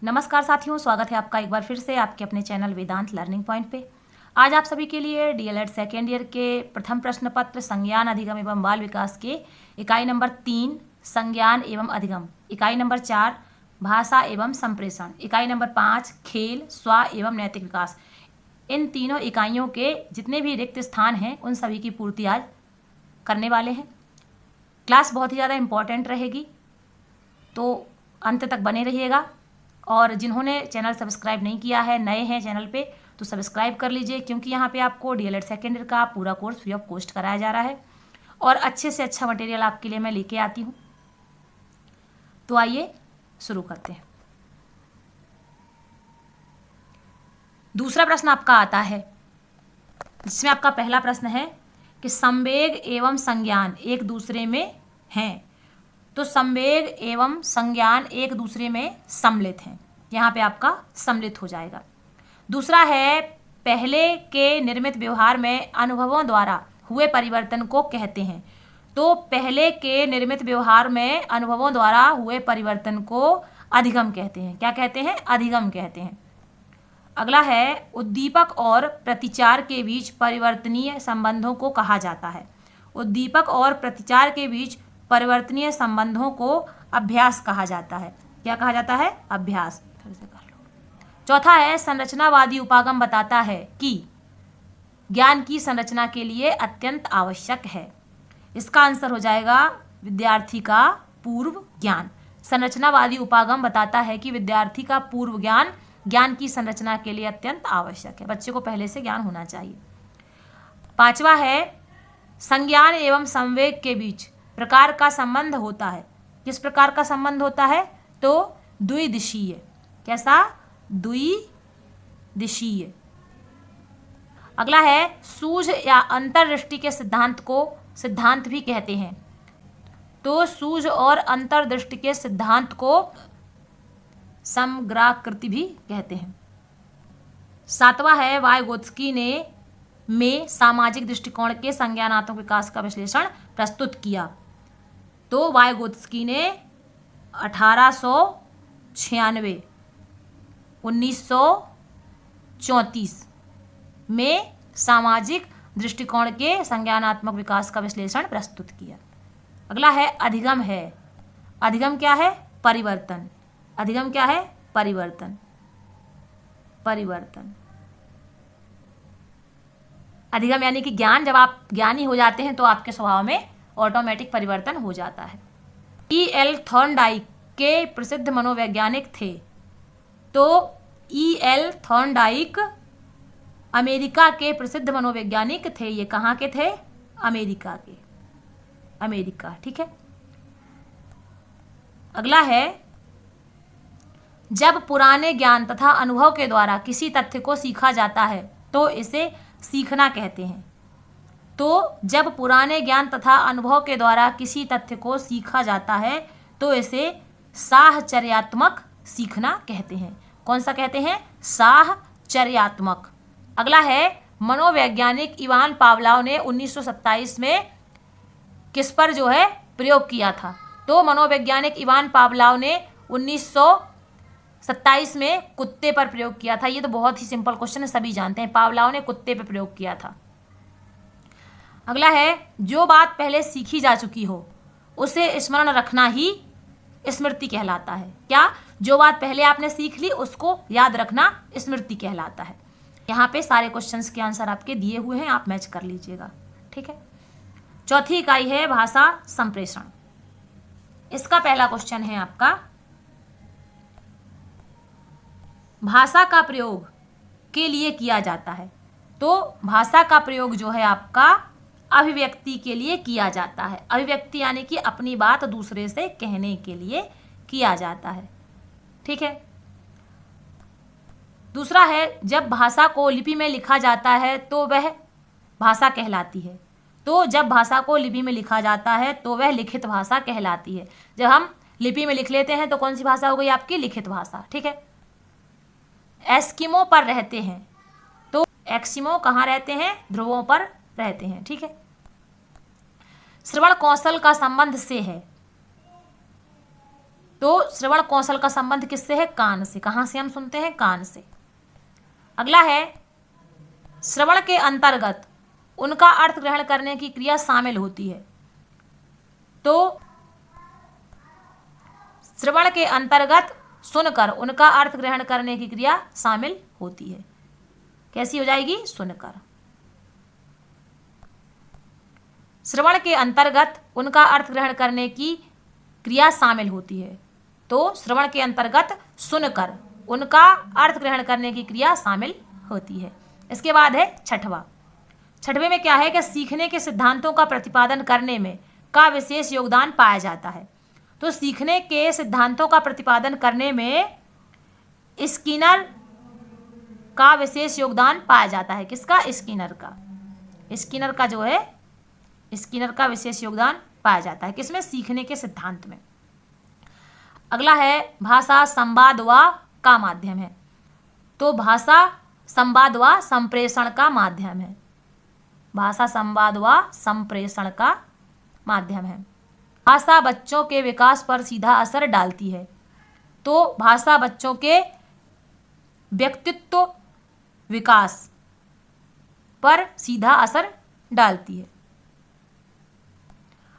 नमस्कार साथियों, स्वागत है आपका एक बार फिर से आपके अपने चैनल वेदांत लर्निंग पॉइंट पे। आज आप सभी के लिए डीएलएड सेकेंड ईयर के प्रथम प्रश्न पत्र संज्ञान अधिगम एवं बाल विकास के इकाई नंबर 3 संज्ञान एवं अधिगम, इकाई नंबर 4 भाषा एवं संप्रेषण, इकाई नंबर 5 खेल स्व एवं नैतिक विकास, इन तीनों इकाइयों के जितने भी रिक्त स्थान हैं उन सभी की पूर्ति आज करने वाले हैं। क्लास बहुत ही ज़्यादा इम्पॉर्टेंट रहेगी, तो अंत तक बने रहिएगा। और जिन्होंने चैनल सब्सक्राइब नहीं किया है, नए हैं चैनल पे, तो सब्सक्राइब कर लीजिए, क्योंकि यहाँ पे आपको डीएलएड सेकेंड ईयर का पूरा कोर्स फ्री ऑफ कॉस्ट कराया जा रहा है और अच्छे से अच्छा मटेरियल आपके लिए मैं लेके आती हूँ। तो आइए शुरू करते हैं। दूसरा प्रश्न आपका आता है, जिसमें आपका पहला प्रश्न है कि संवेग एवं संज्ञान एक दूसरे में हैं, तो संवेग एवं संज्ञान एक दूसरे में सम्मिलित हैं। यहाँ पे आपका सम्मिलित हो जाएगा। दूसरा है पहले के निर्मित व्यवहार में अनुभवों द्वारा हुए परिवर्तन को कहते हैं, तो पहले के निर्मित व्यवहार में अनुभवों द्वारा हुए परिवर्तन को अधिगम कहते हैं। क्या कहते हैं? अधिगम कहते हैं। अगला है उद्दीपक और प्रतिचार के बीच परिवर्तनीय संबंधों को कहा जाता है। उद्दीपक और प्रतिचार के बीच परिवर्तनीय संबंधों को अभ्यास कहा जाता है। क्या कहा जाता है? अभ्यास। फिर से कर लो। चौथा है संरचनावादी उपागम बताता है कि ज्ञान की संरचना के लिए अत्यंत आवश्यक है। इसका आंसर हो जाएगा विद्यार्थी का पूर्व ज्ञान। संरचनावादी उपागम बताता है कि विद्यार्थी का पूर्व ज्ञान ज्ञान की संरचना के लिए अत्यंत आवश्यक है। बच्चे को पहले से ज्ञान होना चाहिए। पांचवा है संज्ञान एवं संवेग के बीच प्रकार का संबंध होता है। किस प्रकार का संबंध होता है? तो द्विदिशीय। कैसा? द्विदिशीय। अगला है सूझ या अंतर्दृष्टि के सिद्धांत को सिद्धांत भी कहते हैं, तो सूझ और अंतर्दृष्टि के सिद्धांत को समग्राकृति भी कहते हैं। सातवां है वाइगोत्स्की ने में सामाजिक दृष्टिकोण के संज्ञानात्मक विकास का विश्लेषण प्रस्तुत किया, तो वाइगोत्स्की ने 1896 1934 में सामाजिक दृष्टिकोण के संज्ञानात्मक विकास का विश्लेषण प्रस्तुत किया। अगला है अधिगम है। अधिगम क्या है? परिवर्तन। अधिगम क्या है? परिवर्तन। परिवर्तन। अधिगम यानी कि ज्ञान। जब आप ज्ञानी हो जाते हैं तो आपके स्वभाव में ऑटोमेटिक परिवर्तन हो जाता है। E.L. थॉर्नडाइक के प्रसिद्ध मनोवैज्ञानिक थे, तो E.L. थॉर्नडाइक अमेरिका के प्रसिद्ध मनोवैज्ञानिक थे। ये कहाँ के थे? अमेरिका के। अमेरिका, ठीक है। अगला है जब पुराने ज्ञान तथा अनुभव के द्वारा किसी तथ्य को सीखा जाता है तो इसे सीखना कहते हैं। तो जब पुराने ज्ञान तथा अनुभव के द्वारा किसी तथ्य को सीखा जाता है तो इसे साहचर्यात्मक सीखना कहते हैं। कौन सा कहते हैं? साहचर्यात्मक। अगला है मनोवैज्ञानिक इवान पावलोव ने 1927 में किस पर जो है प्रयोग किया था? तो मनोवैज्ञानिक इवान पावलोव ने 1927 में कुत्ते पर प्रयोग किया था। ये तो बहुत ही सिंपल क्वेश्चन है, सभी जानते हैं। पावलोव ने कुत्ते पर प्रयोग किया था। अगला है जो बात पहले सीखी जा चुकी हो उसे स्मरण रखना ही स्मृति कहलाता है। क्या? जो बात पहले आपने सीख ली उसको याद रखना स्मृति कहलाता है। यहाँ पे सारे क्वेश्चंस के आंसर आपके दिए हुए हैं, आप मैच कर लीजिएगा, ठीक है। चौथी इकाई है भाषा संप्रेषण। इसका पहला क्वेश्चन है आपका, भाषा का प्रयोग के लिए किया जाता है, तो भाषा का प्रयोग जो है आपका अभिव्यक्ति के लिए किया जाता है। अभिव्यक्ति यानी कि अपनी बात दूसरे से कहने के लिए किया जाता है, ठीक है। दूसरा है जब भाषा को लिपि में लिखा जाता है तो वह भाषा कहलाती है, तो जब भाषा को लिपि में लिखा जाता है तो वह लिखित भाषा कहलाती है। जब हम लिपि में लिख लेते हैं तो कौन सी भाषा हो गई आपकी? लिखित भाषा, ठीक है। एस्किमो पर रहते हैं, तो एक्सिमो कहाँ रहते हैं? ध्रुवों पर रहते हैं, ठीक है। श्रवण कौशल का संबंध से है, तो श्रवण कौशल का संबंध किससे है? कान से। कहाँ से हम सुनते हैं? कान से। अगला है श्रवण के अंतर्गत उनका अर्थ ग्रहण करने की क्रिया शामिल होती है। तो श्रवण के अंतर्गत सुनकर उनका अर्थ ग्रहण करने की क्रिया शामिल होती है। कैसी हो जाएगी? सुनकर। श्रवण के अंतर्गत उनका अर्थ ग्रहण करने की क्रिया शामिल होती है। तो श्रवण के अंतर्गत सुनकर उनका अर्थ ग्रहण करने की क्रिया शामिल होती है। इसके बाद है छठवां। छठवें में क्या है कि सीखने के सिद्धांतों का प्रतिपादन करने में का विशेष योगदान पाया जाता है। तो सीखने के सिद्धांतों का प्रतिपादन करने में स्किनर का विशेष योगदान पाया जाता है। किसका? स्किनर का। स्किनर का जो है, स्किनर का विशेष योगदान पाया जाता है। किसमें? सीखने के सिद्धांत में। अगला है भाषा संवाद व का माध्यम है। तो भाषा संवाद व संप्रेषण का माध्यम है। भाषा संवाद व संप्रेषण का माध्यम है। भाषा बच्चों के विकास पर सीधा असर डालती है। तो भाषा बच्चों के व्यक्तित्व विकास पर सीधा असर डालती है।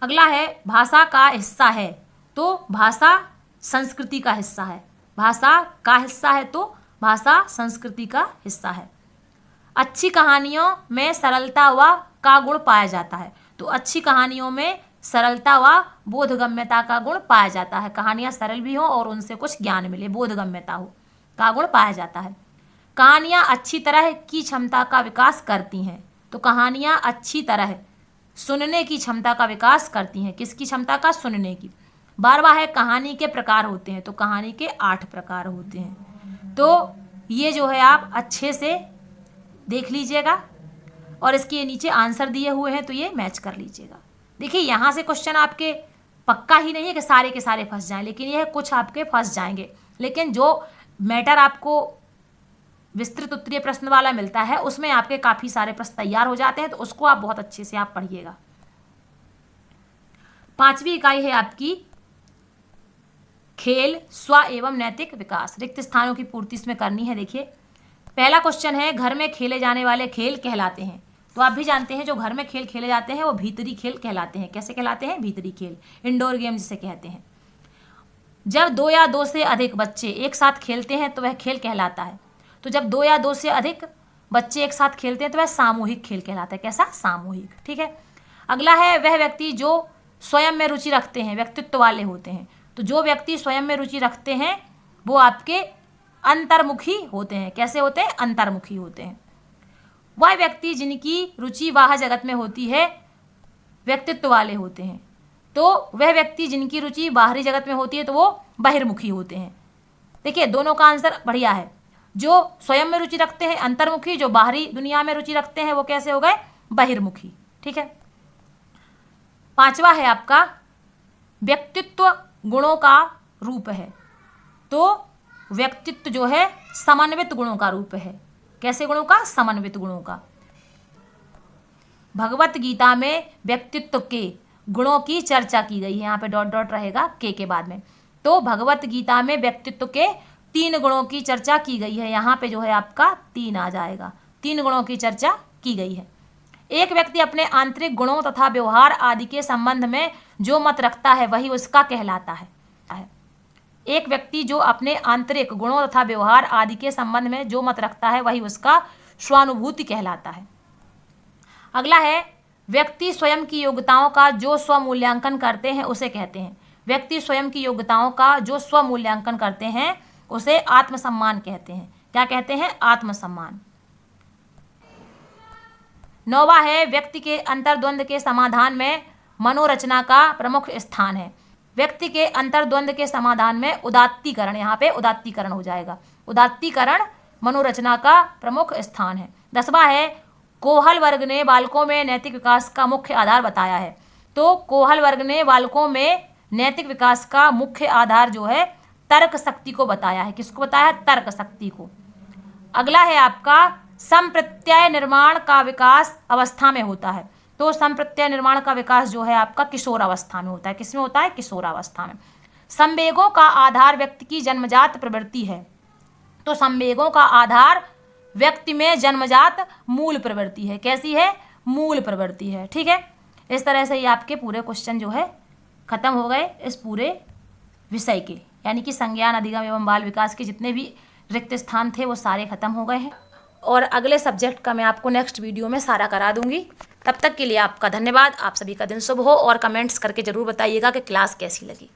अगला है भाषा का हिस्सा है। तो भाषा संस्कृति का हिस्सा है। भाषा का हिस्सा है तो भाषा संस्कृति का हिस्सा है। अच्छी कहानियों में सरलता व का गुण पाया जाता है। तो अच्छी कहानियों में सरलता व बोधगम्यता का गुण पाया जाता है। कहानियाँ सरल भी हों और उनसे कुछ ज्ञान मिले, बोधगम्यता हो का गुण पाया जाता है। कहानियाँ अच्छी तरह की क्षमता का विकास करती हैं। तो कहानियाँ अच्छी तरह सुनने की क्षमता का विकास करती हैं। किसकी क्षमता का? सुनने की। 12वां है कहानी के प्रकार होते हैं। तो कहानी के 8 प्रकार होते हैं। तो ये जो है आप अच्छे से देख लीजिएगा और इसके नीचे आंसर दिए हुए हैं तो ये मैच कर लीजिएगा। देखिए यहाँ से क्वेश्चन आपके पक्का ही नहीं है कि सारे के सारे फंस जाएं, लेकिन यह कुछ आपके फंस जाएंगे। लेकिन जो मैटर आपको विस्तृत उत्तरीय प्रश्न वाला मिलता है उसमें आपके काफ़ी सारे प्रश्न तैयार हो जाते हैं, तो उसको आप बहुत अच्छे से आप पढ़िएगा। 5वीं इकाई है आपकी खेल स्व एवं नैतिक विकास। रिक्त स्थानों की पूर्ति इसमें करनी है। देखिए पहला क्वेश्चन है घर में खेले जाने वाले खेल कहलाते हैं। तो आप भी जानते हैं जो घर में खेल खेले जाते हैं वो भीतरी खेल कहलाते हैं। कैसे कहलाते हैं? भीतरी खेल, इंडोर गेम जिसे कहते हैं। जब 2 या 2 से अधिक बच्चे एक साथ खेलते हैं तो वह खेल कहलाता है। तो जब 2 या 2 से अधिक बच्चे एक साथ खेलते हैं तो वह सामूहिक खेल कहलाता है। कैसा? सामूहिक। ठीक है। अगला है वह व्यक्ति जो स्वयं में रुचि रखते हैं, व्यक्तित्व वाले होते हैं। तो जो व्यक्ति स्वयं में रुचि रखते हैं वो आपके अंतर्मुखी होते हैं। कैसे होते हैं? अंतर्मुखी होते हैं। वह व्यक्ति जिनकी रुचि बाह्य जगत में होती है व्यक्तित्व वाले होते हैं। तो वह व्यक्ति जिनकी रुचि बाहरी जगत में होती है तो वो बहिर्मुखी होते हैं। देखिए दोनों का आंसर बढ़िया है। जो स्वयं में रुचि रखते हैं अंतर्मुखी, जो बाहरी दुनिया में रुचि रखते हैं वो कैसे हो गए? बहिर्मुखी। ठीक है। 5वां है आपका व्यक्तित्व गुणों का रूप है। तो व्यक्तित्व जो है समन्वित गुणों का रूप है। कैसे गुणों का? समन्वित गुणों का। भगवत गीता में व्यक्तित्व के गुणों की चर्चा की गई है। यहाँ पे डॉट डॉट रहेगा के बाद में। तो भगवत गीता में व्यक्तित्व के 3 गुणों की चर्चा की गई है। यहाँ पे जो है आपका 3 आ जाएगा। 3 गुणों की चर्चा की गई है। एक व्यक्ति अपने आंतरिक गुणों तथा व्यवहार आदि के संबंध में जो मत रखता है वही उसका कहलाता है। एक व्यक्ति जो अपने आंतरिक गुणों तथा व्यवहार आदि के संबंध में जो मत रखता है वही उसका स्वानुभूति कहलाता है। अगला है व्यक्ति स्वयं की योग्यताओं का जो स्वमूल्यांकन करते हैं उसे कहते हैं। व्यक्ति स्वयं की योग्यताओं का जो स्वमूल्यांकन करते हैं उसे आत्मसम्मान कहते हैं। क्या कहते हैं? आत्मसम्मान। 9वां है व्यक्ति के अंतर्द्वंद के समाधान में मनोरचना का प्रमुख स्थान है। व्यक्ति के अंतर्द्वंद के समाधान में उदात्तीकरण, यहाँ पे उदात्तीकरण हो जाएगा। उदात्तीकरण मनोरचना का प्रमुख स्थान है। 10वां है कोहल वर्ग ने बालकों में नैतिक विकास का मुख्य आधार बताया है। तो कोहल वर्ग ने बालकों में नैतिक विकास का मुख्य आधार जो है तर्क शक्ति को बताया है। किसको बताया है? तर्क शक्ति को। अगला है आपका संप्रत्यय निर्माण का विकास अवस्था में होता है। तो संप्रत्यय निर्माण का विकास जो है आपका किशोर अवस्था में होता है। किसमें होता है? किशोर अवस्था में। संवेगों का आधार व्यक्ति की जन्मजात प्रवृत्ति है। तो संवेगों का आधार व्यक्ति में जन्मजात मूल प्रवृत्ति है। कैसी है? मूल प्रवृत्ति है। ठीक है, इस तरह से ये आपके पूरे क्वेश्चन जो है खत्म हो गए इस पूरे विषय के, यानी कि संज्ञान अधिगम एवं बाल विकास के जितने भी रिक्त स्थान थे वो सारे खत्म हो गए हैं। और अगले सब्जेक्ट का मैं आपको नेक्स्ट वीडियो में सारा करा दूंगी। तब तक के लिए आपका धन्यवाद। आप सभी का दिन शुभ हो और कमेंट्स करके ज़रूर बताइएगा कि क्लास कैसी लगी।